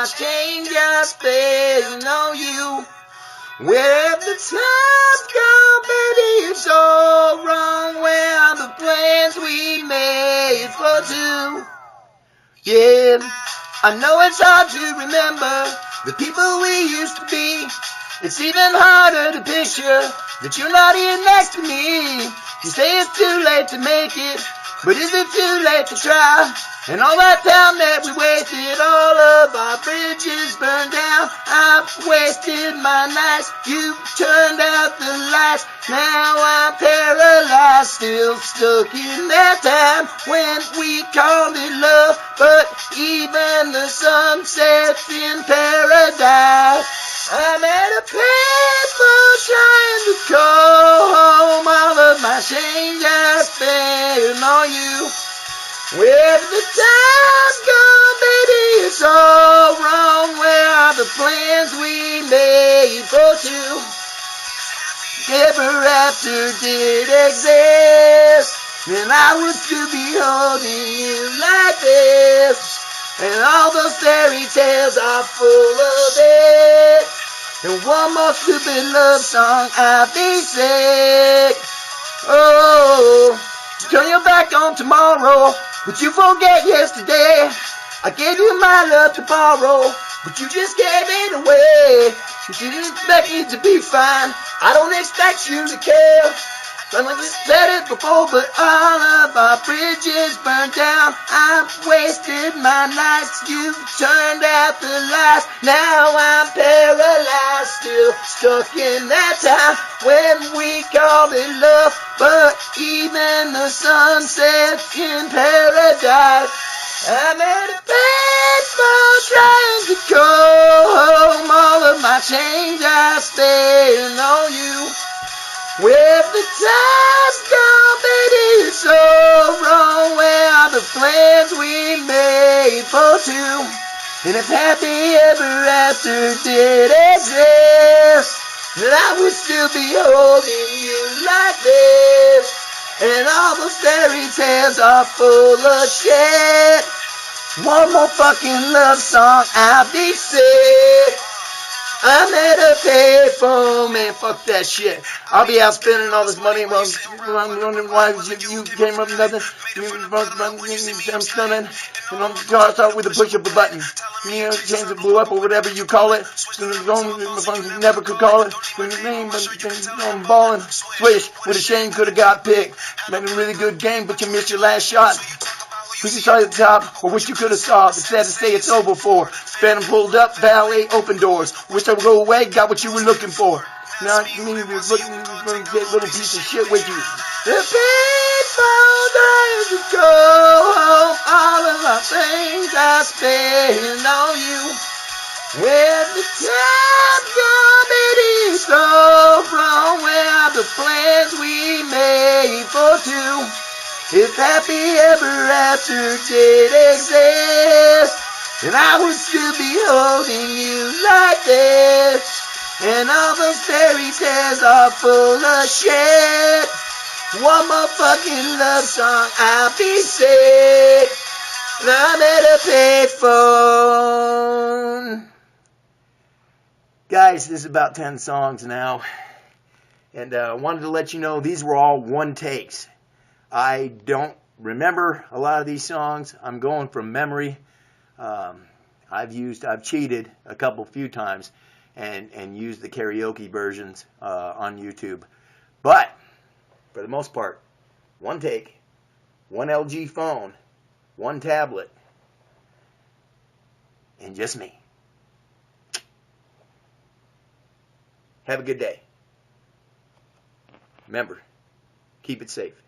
my change I spend on you. Where the time's gone, baby, it's all wrong. Where are the plans we made for two? Yeah, I know it's hard to remember the people we used to be. It's even harder to picture that you're not here next to me. You say it's too late to make it, but is it too late to try? And all that time that we wasted, all of our bridges burned down. I've wasted my nights, you turned out the lights. Now I'm paralyzed, still stuck in that time when we called it love. But even the sun sets in paradise. I'm at a payphone trying to call home all of my change I spent on you. Where the time's gone, baby, it's all wrong. Where are the plans we made for two? Ever after did exist, then I would still be holding you like this. And all those fairy tales are full of it. And one more stupid love song, I'll be sick. Oh, turn your back on tomorrow, but you forget yesterday. I gave you my love to borrow, but you just gave it away. You didn't expect me to be fine. I don't expect you to care. But like we said it before, but all of our bridges burned down. I've wasted my nights, you turned out the lights. Now I'm paralyzed, still stuck in that time when we called it love. But even the sun sets in paradise. I'm at a payphone trying to call home all of my change I spent on you. Where the time's gone, baby, it's so wrong. Where are the plans we made for two? And if happy ever after did exist, then I would still be holding you like this. And all those fairy tales are full of shit. One more fucking love song, I'll be sick. I'm at a payphone, man, fuck that shit. I'll be out spending all this money while I'm wondering why you came up with nothing. I'm stunning. And I'm going to start with a push of a button. You know, change it blew up or whatever you call it. You never could call it. I'm balling. Swish, with a shame, could have got picked. Made a really good game, but you missed your last shot. We can try at the top, or what you could have saw. Instead to say it's over for. Sped and pulled up, valet, open doors. Wish I would go away, got what you were looking for. Now, you mean you're looking for a little piece of shit with you. The people trying to go home. All of my things I spend on you. Where the time gone, baby, so wrong. Where are the plans we made for two? If happy ever after did exist, then I would still be holding you like this. And all those fairy tales are full of shit. One more fucking love song, I'll be sick. And I'm at a payphone. Guys, this is about 10 songs now. And I wanted to let you know these were all one takes. I don't remember a lot of these songs. I'm going from memory. I've cheated a few times and used the karaoke versions on YouTube. But for the most part, one take, one LG phone, one tablet, and just me. Have a good day. Remember, keep it safe.